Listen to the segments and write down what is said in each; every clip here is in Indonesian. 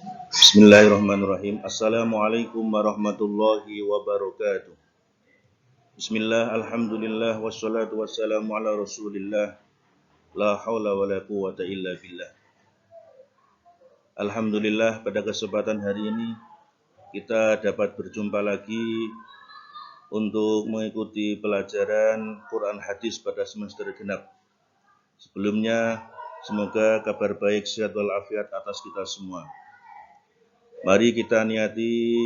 Bismillahirrahmanirrahim. Assalamualaikum warahmatullahi wabarakatuh. Bismillah, alhamdulillah, wassalatu wassalamu ala rasulillah. La hawla wa la quwata illa billah. Alhamdulillah, pada kesempatan hari ini kita dapat berjumpa lagi untuk mengikuti pelajaran Quran Hadis pada semester genap. Sebelumnya, semoga kabar baik, sehat walafiat atas kita semua. Mari kita niati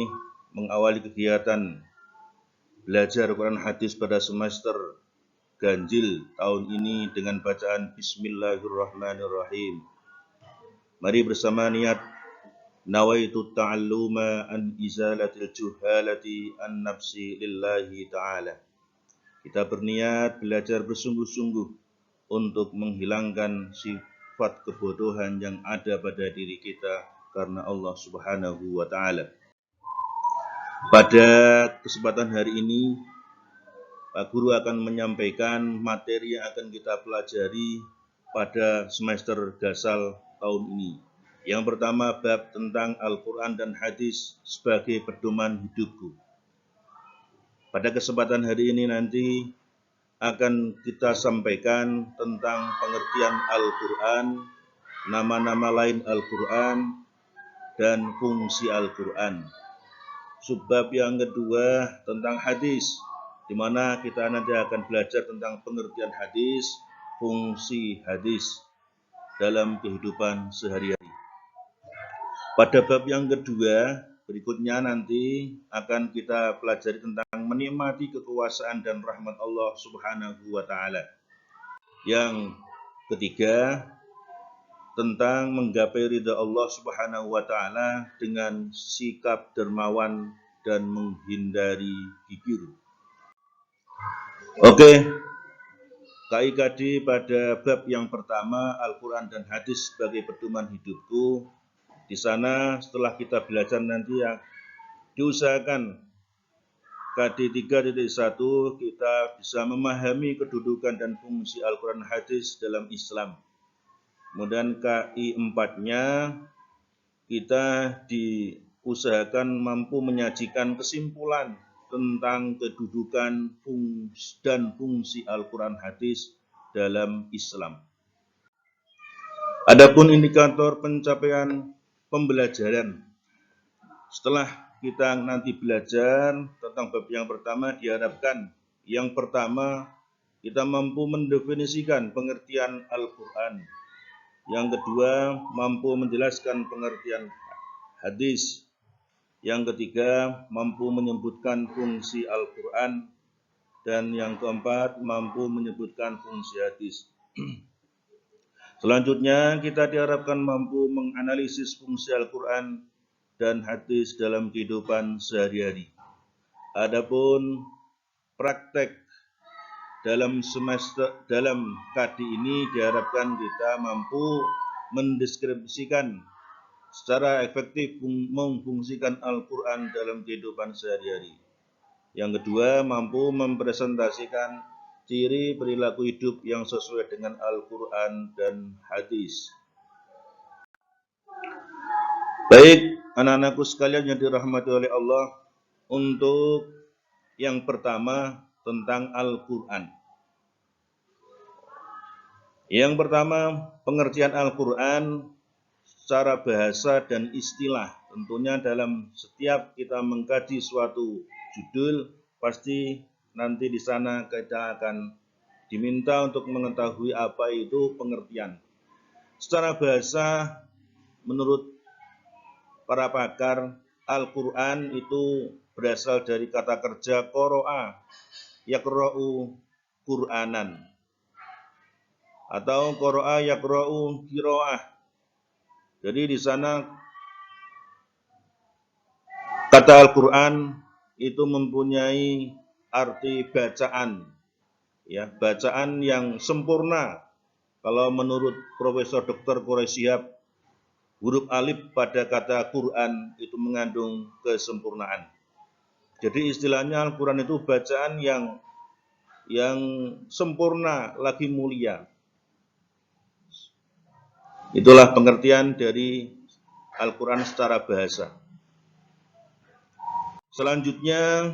mengawali kegiatan belajar Quran Hadis pada semester ganjil tahun ini dengan bacaan Bismillahirrahmanirrahim. Mari bersama niat nawaitu ta'alluma an izalatil juhalati an nafsi lillahi ta'ala. Kita berniat belajar bersungguh-sungguh untuk menghilangkan sifat kebodohan yang ada pada diri kita karena Allah Subhanahu wa ta'ala. Pada kesempatan hari ini, Pak Guru akan menyampaikan materi yang akan kita pelajari pada semester dasar tahun ini. Yang pertama, bab tentang Al-Quran dan Hadis sebagai pedoman hidupku. Pada kesempatan hari ini nanti akan kita sampaikan tentang pengertian Al-Quran, nama-nama lain Al-Quran, dan fungsi Al-Quran. Subbab yang kedua tentang hadis, di mana kita nanti akan belajar tentang pengertian hadis, fungsi hadis dalam kehidupan sehari-hari. Pada bab yang kedua, berikutnya nanti akan kita pelajari tentang menikmati kekuasaan dan rahmat Allah Subhanahu wa ta'ala. Yang ketiga, tentang menggapai ridha Allah Subhanahu wa ta'ala dengan sikap dermawan dan menghindari gigir. Oke, KIKD pada bab yang pertama, Al-Quran dan Hadis sebagai pedoman hidupku. Di sana setelah kita belajar nanti yang diusahakan KD 3.1 kita bisa memahami kedudukan dan fungsi Al-Quran Hadis dalam Islam. Kemudian KI 4-nya kita diusahakan mampu menyajikan kesimpulan tentang kedudukan dan fungsi Al-Quran Hadis dalam Islam. Adapun indikator pencapaian pembelajaran, setelah kita nanti belajar tentang bab yang pertama, diharapkan yang pertama kita mampu mendefinisikan pengertian Al-Quran. Yang kedua, mampu menjelaskan pengertian hadis. Yang ketiga, mampu menyebutkan fungsi Al-Quran. Dan yang keempat, mampu menyebutkan fungsi hadis. Selanjutnya, kita diharapkan mampu menganalisis fungsi Al-Quran dan hadis dalam kehidupan sehari-hari. Adapun praktek dalam KD ini diharapkan kita mampu mendeskripsikan secara efektif memfungsikan Al-Quran dalam kehidupan sehari-hari. Yang kedua, mampu mempresentasikan ciri perilaku hidup yang sesuai dengan Al-Quran dan hadis. Baik, anak-anakku sekalian yang dirahmati oleh Allah, untuk yang pertama tentang Al-Quran. Yang pertama, pengertian Al-Quran secara bahasa dan istilah. Tentunya dalam setiap kita mengkaji suatu judul, pasti nanti di sana kita akan diminta untuk mengetahui apa itu pengertian. Secara bahasa, menurut para pakar, Al-Quran itu berasal dari kata kerja qoro'a, yaqra'u Qur'anan, atau qoro'a yaqra'u qira'ah. Jadi di sana kata Al-Quran itu mempunyai arti bacaan, ya, bacaan yang sempurna. Kalau menurut Profesor Dr. Quraisyihab, huruf alif pada kata Quran itu mengandung kesempurnaan. Jadi istilahnya Al-Quran itu bacaan yang sempurna lagi mulia. Itulah pengertian dari Al-Quran secara bahasa. Selanjutnya,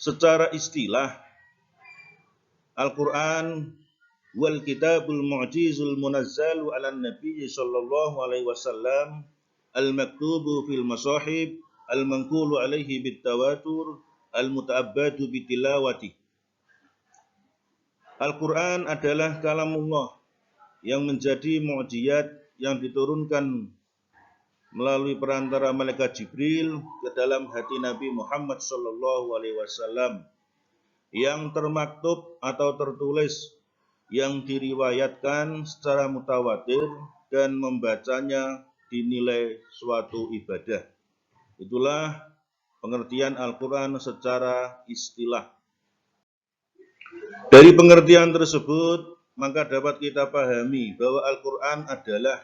secara istilah, Al-Quran wal kitabul mu'jizul munazzalu ala nabi sallallahu alaihi wasallam al-maktubu fil masahib al-manqulu alaihi bitawatur al-muta'abbadu bitilawati. Al-Quran adalah kalamullah yang menjadi mukjizat yang diturunkan melalui perantara malaikat Jibril ke dalam hati Nabi Muhammad sallallahu alaihi wasallam, yang termaktub atau tertulis, yang diriwayatkan secara mutawatir dan membacanya dinilai suatu ibadah. Itulah pengertian Al-Quran secara istilah. Dari pengertian tersebut, maka dapat kita pahami bahwa Al-Quran adalah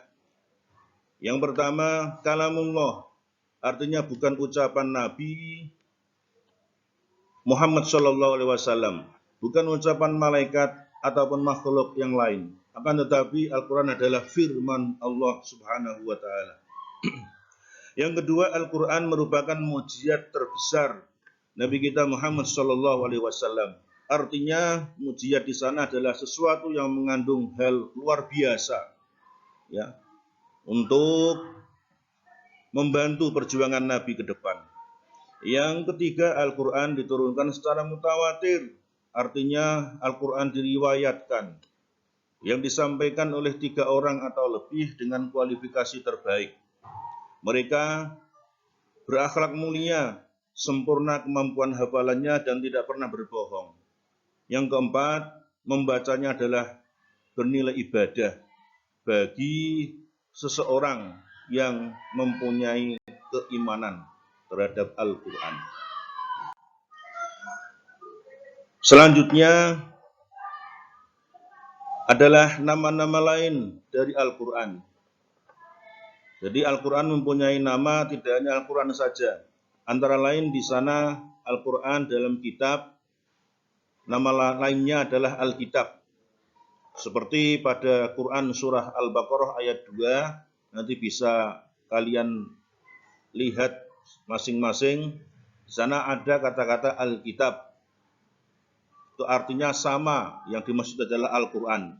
yang pertama, kalamullah, artinya bukan ucapan Nabi Muhammad sallallahu alaihi wasallam, bukan ucapan malaikat ataupun makhluk yang lain. Akan tetapi Al-Quran adalah firman Allah Subhanahu wa taala. Yang kedua, Al-Quran merupakan mukjizat terbesar Nabi kita Muhammad sallallahu alaihi wasallam. Artinya mukjizat di sana adalah sesuatu yang mengandung hal luar biasa, ya, untuk membantu perjuangan Nabi ke depan. Yang ketiga, Al-Quran diturunkan secara mutawatir, artinya Al-Quran diriwayatkan, yang disampaikan oleh 3 orang atau lebih dengan kualifikasi terbaik. Mereka berakhlak mulia, sempurna kemampuan hafalannya dan tidak pernah berbohong. Yang keempat, membacanya adalah bernilai ibadah bagi seseorang yang mempunyai keimanan terhadap Al-Quran. Selanjutnya adalah nama-nama lain dari Al-Quran. Jadi Al-Quran mempunyai nama, tidak hanya Al-Quran saja. Antara lain di sana Al-Quran dalam kitab, nama lainnya adalah Al-Kitab. Seperti pada Quran surah Al-Baqarah ayat 2, nanti bisa kalian lihat masing-masing. Di sana ada kata-kata Alkitab. Itu artinya sama, yang dimaksud adalah Al-Quran.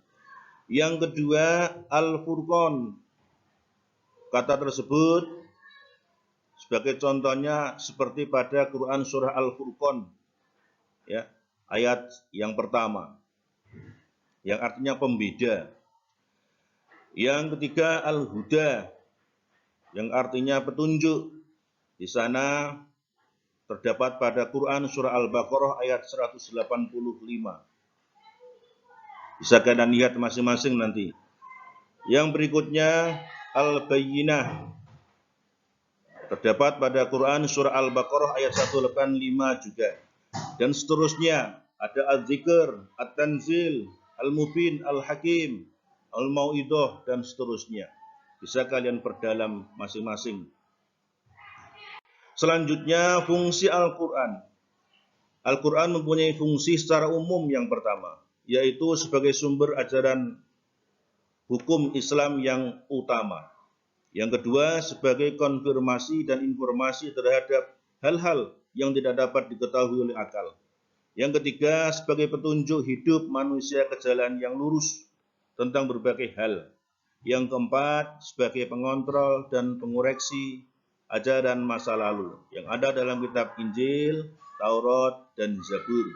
Yang kedua, Al-Furqan. Kata tersebut sebagai contohnya seperti pada Quran surah Al-Furqan, ya, ayat yang pertama, yang artinya pembeda. Yang ketiga, Al-Huda, yang artinya petunjuk. Di sana terdapat pada Quran surah Al-Baqarah ayat 185. Bisa kalian lihat masing-masing nanti. Yang berikutnya Al-Bayyinah, terdapat pada Quran surah Al-Baqarah ayat 185 juga. Dan seterusnya ada Al-Zikr, At-Tanzil, Al-Mubin, Al-Hakim, Al-Mau'idah, dan seterusnya. Bisa kalian perdalam masing-masing. Selanjutnya, fungsi Al-Quran. Al-Quran mempunyai fungsi secara umum yang pertama, yaitu sebagai sumber ajaran hukum Islam yang utama. Yang kedua, sebagai konfirmasi dan informasi terhadap hal-hal yang tidak dapat diketahui oleh akal. Yang ketiga, sebagai petunjuk hidup manusia ke jalan yang lurus tentang berbagai hal. Yang keempat, sebagai pengontrol dan pengoreksi ajaran masa lalu yang ada dalam kitab Injil, Taurat, dan Zabur.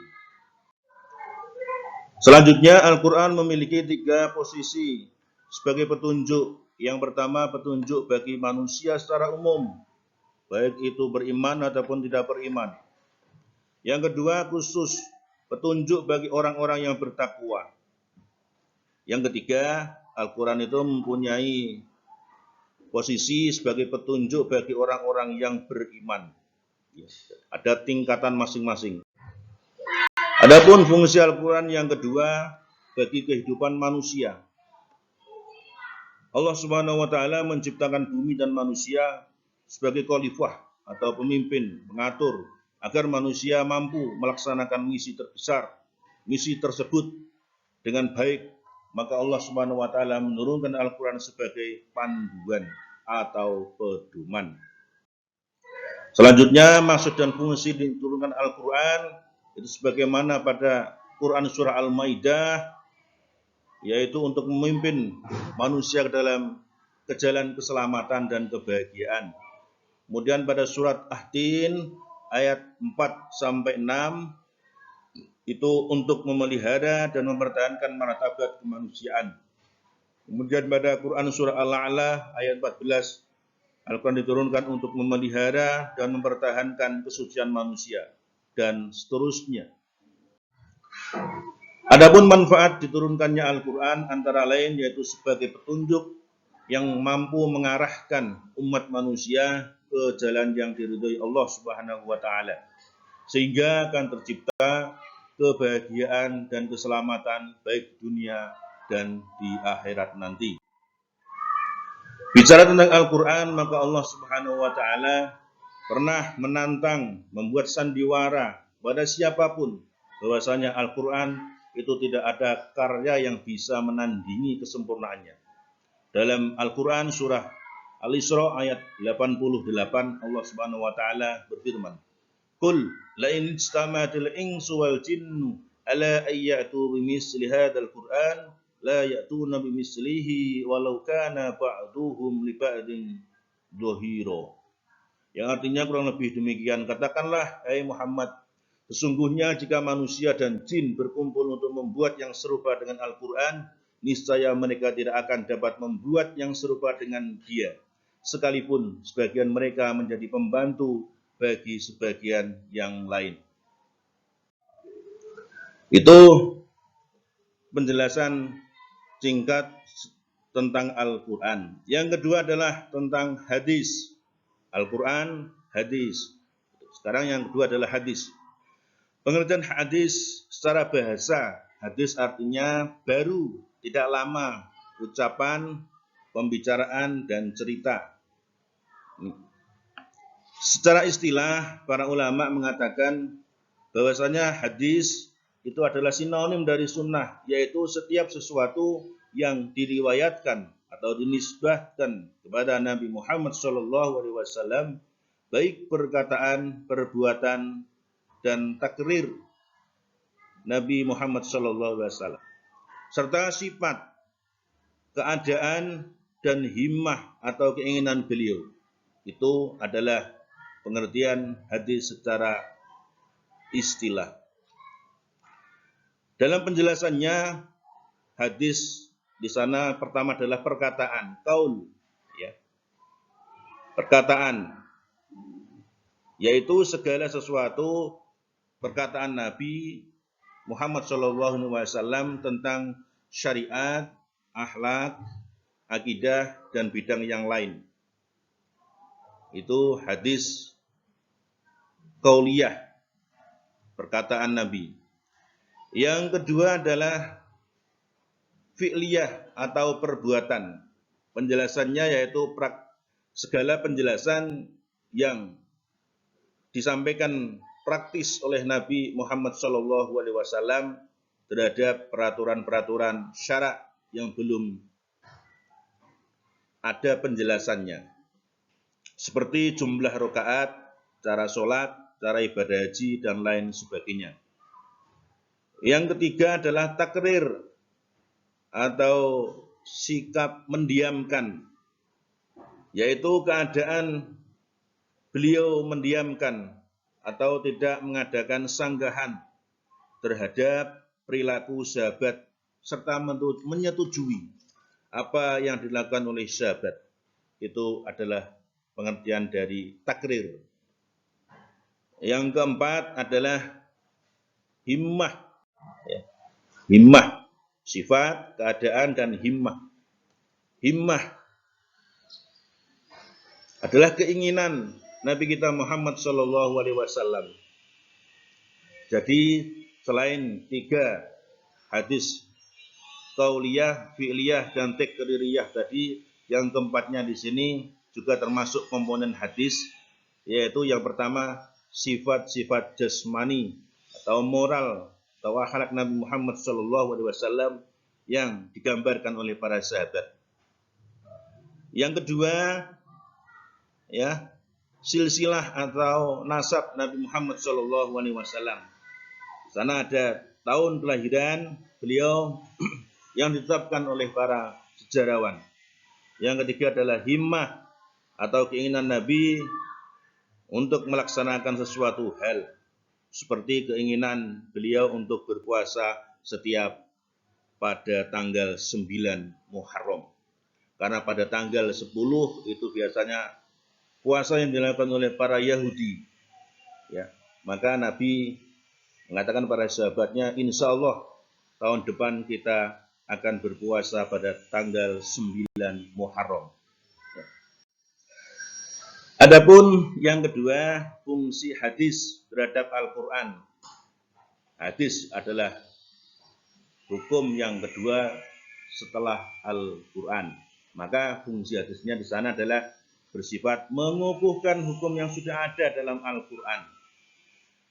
Selanjutnya, Al-Quran memiliki 3 posisi sebagai petunjuk. Yang pertama, petunjuk bagi manusia secara umum, baik itu beriman ataupun tidak beriman. Yang kedua, khusus petunjuk bagi orang-orang yang bertakwa. Yang ketiga, Al-Quran itu mempunyai posisi sebagai petunjuk bagi orang-orang yang beriman. Ada tingkatan masing-masing. Adapun fungsi Al-Quran yang kedua bagi kehidupan manusia. Allah Subhanahu wa taala menciptakan bumi dan manusia sebagai khalifah atau pemimpin, mengatur agar manusia mampu melaksanakan misi terbesar. Misi tersebut dengan baik maka Allah Subhanahu wa taala menurunkan Al-Qur'an sebagai panduan atau pedoman. Selanjutnya, maksud dan fungsi diturunkan Al-Qur'an itu sebagaimana pada Quran surah Al-Maidah, yaitu untuk memimpin manusia ke dalam jalan keselamatan dan kebahagiaan. Kemudian pada surat Ahdin ayat 4 sampai 6 itu untuk memelihara dan mempertahankan martabat kemanusiaan. Kemudian pada Quran surah Al-A'la ayat 14, Al-Quran diturunkan untuk memelihara dan mempertahankan kesucian manusia, dan seterusnya. Adapun manfaat diturunkannya Al-Quran antara lain yaitu sebagai petunjuk yang mampu mengarahkan umat manusia ke jalan yang diridhoi Allah Subhanahu wa taala, sehingga akan tercipta kebahagiaan dan keselamatan baik dunia dan di akhirat nanti. Bicara tentang Al-Quran, maka Allah Subhanahu wa taala pernah menantang, membuat sandiwara pada siapapun bahwasanya Al-Quran itu tidak ada karya yang bisa menandingi kesempurnaannya. Dalam Al-Quran surah Al-Isra ayat 88, Allah Subhanahu wa taala berfirman, "Qul la in istama'atil insu wal jinnu ala ayyatu bimithli hadzal Qur'an la ya'tuna bimithlihi walau kana ba'duhum li ba'din dhahira." Yang artinya kurang lebih demikian, katakanlah hai Muhammad, sesungguhnya jika manusia dan jin berkumpul untuk membuat yang serupa dengan Al-Quran, niscaya mereka tidak akan dapat membuat yang serupa dengan dia, sekalipun sebagian mereka menjadi pembantu bagi sebagian yang lain. Itu penjelasan singkat tentang Al-Quran. Yang kedua adalah tentang hadis. Al-Quran, hadis. Sekarang yang kedua adalah hadis. Pengertian hadis secara bahasa, hadis artinya baru, tidak lama, ucapan, pembicaraan, dan cerita. Secara istilah, para ulama mengatakan bahwasanya hadis itu adalah sinonim dari sunnah, yaitu setiap sesuatu yang diriwayatkan atau dinisbahkan kepada Nabi Muhammad SAW, baik perkataan, perbuatan, dan takrir Nabi Muhammad SAW, serta sifat, keadaan, dan himmah atau keinginan beliau. Itu adalah pengertian hadis secara istilah. Dalam penjelasannya, hadis di sana pertama adalah perkataan, qaul, ya. Perkataan, yaitu segala sesuatu perkataan Nabi Muhammad SAW tentang syariat, akhlak, akidah, dan bidang yang lain. Itu hadis qauliyah, perkataan Nabi. Yang kedua adalah fi'liyah atau perbuatan. Penjelasannya yaitu segala penjelasan yang disampaikan praktis oleh Nabi Muhammad SAW terhadap peraturan-peraturan syarak yang belum ada penjelasannya, seperti jumlah rakaat, cara sholat, cara ibadah haji, dan lain sebagainya. Yang ketiga adalah takrir atau sikap mendiamkan, yaitu keadaan beliau mendiamkan atau tidak mengadakan sanggahan terhadap perilaku sahabat serta menyetujui apa yang dilakukan oleh sahabat. Itu adalah pengertian dari takrir. Yang keempat adalah himmah. Himmah, sifat, keadaan, dan himmah. Himmah adalah keinginan Nabi kita Muhammad SAW. Jadi selain 3 hadis qauliyah, fi'liyah, dan takririyah tadi, yang keempatnya di sini juga termasuk komponen hadis, yaitu yang pertama sifat-sifat jasmani atau moral atau akhlak Nabi Muhammad SAW yang digambarkan oleh para sahabat. Yang kedua, ya, silsilah atau nasab Nabi Muhammad SAW. Sana ada tahun kelahiran beliau yang ditetapkan oleh para sejarawan. Yang ketiga adalah himmah atau keinginan Nabi untuk melaksanakan sesuatu hal, seperti keinginan beliau untuk berpuasa setiap pada tanggal 9 Muharram. Karena pada tanggal 10 itu biasanya puasa yang dilakukan oleh para Yahudi. Ya, maka Nabi mengatakan pada sahabatnya, insya Allah tahun depan kita akan berpuasa pada tanggal 9 Muharram. Adapun yang kedua, fungsi hadis terhadap Al-Quran. Hadis adalah hukum yang kedua setelah Al-Quran. Maka fungsi hadisnya di sana adalah bersifat mengukuhkan hukum yang sudah ada dalam Al-Quran.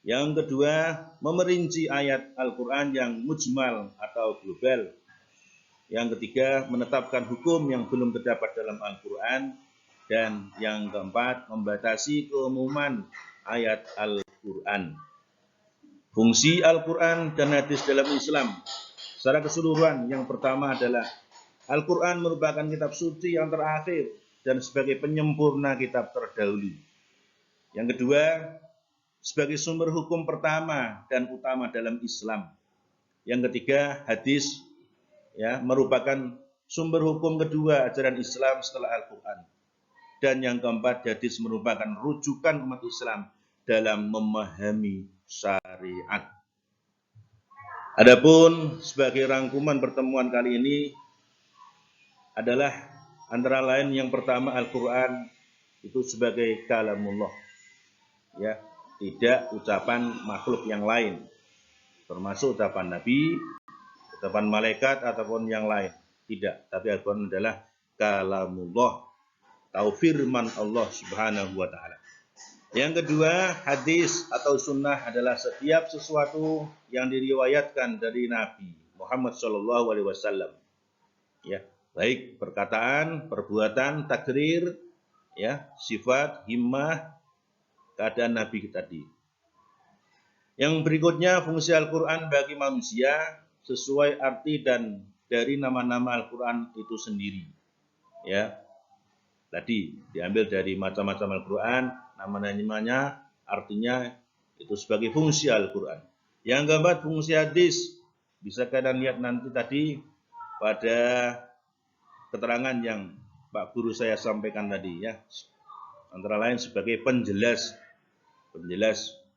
Yang kedua, memerinci ayat Al-Quran yang mujmal atau global. Yang ketiga, menetapkan hukum yang belum terdapat dalam Al-Quran. Dan yang keempat, membatasi keumuman ayat Al-Quran. Fungsi Al-Quran dan hadis dalam Islam secara keseluruhan, yang pertama adalah Al-Quran merupakan kitab suci yang terakhir dan sebagai penyempurna kitab terdahulu. Yang kedua, sebagai sumber hukum pertama dan utama dalam Islam. Yang ketiga, hadis ya merupakan sumber hukum kedua ajaran Islam setelah Al-Quran. Dan yang keempat, hadis merupakan rujukan umat Islam dalam memahami syariat. Adapun sebagai rangkuman pertemuan kali ini adalah antara lain yang pertama, Al-Quran itu sebagai kalamullah, ya, tidak ucapan makhluk yang lain, termasuk ucapan Nabi, ucapan malaikat ataupun yang lain, tidak. Tapi Al-Quran adalah kalamullah, atau firman Allah Subhanahu wa Ta'ala. Yang kedua, hadis atau sunnah adalah setiap sesuatu yang diriwayatkan dari Nabi Muhammad SAW. Ya, baik perkataan, perbuatan, takrir, ya, sifat, himmah, keadaan Nabi tadi. Yang berikutnya, fungsi Al-Quran bagi manusia sesuai arti dan dari nama-nama Al-Quran itu sendiri. Ya, tadi diambil dari macam-macam Al-Quran, nama-namanya artinya itu sebagai fungsi Al-Quran. Yang keempat, fungsi hadis. Bisa kalian lihat nanti tadi pada keterangan yang Pak Guru saya sampaikan tadi, ya, antara lain sebagai penjelas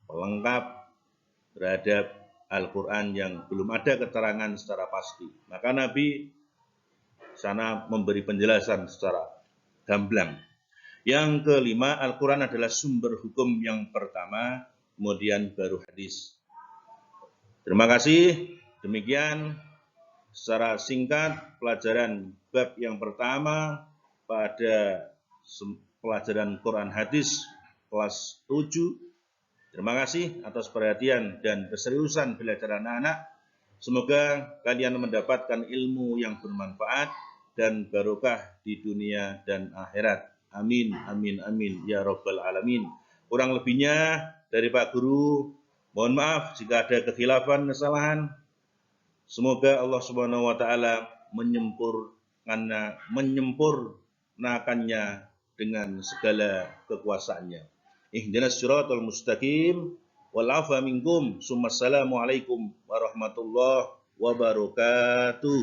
pelengkap terhadap Al-Quran yang belum ada keterangan secara pasti. Maka Nabi sana memberi penjelasan secara gamblang. Yang kelima, Al-Quran adalah sumber hukum yang pertama, kemudian baru hadis. Terima kasih. Demikian secara singkat pelajaran bab yang pertama pada pelajaran Quran hadis kelas 7. Terima kasih atas perhatian dan keseriusan belajar anak-anak. Semoga kalian mendapatkan ilmu yang bermanfaat dan barokah di dunia dan akhirat. Amin, amin, amin, ya Rabbal Alamin. Kurang lebihnya dari Pak Guru, mohon maaf jika ada kekhilafan, kesalahan. Semoga Allah Subhanahu wa Ta'ala menyempurnakannya dengan segala kekuasaannya. Ihdinas siratal mustaqim wal afa minkum. Assalamualaikum warahmatullahi wabarakatuh.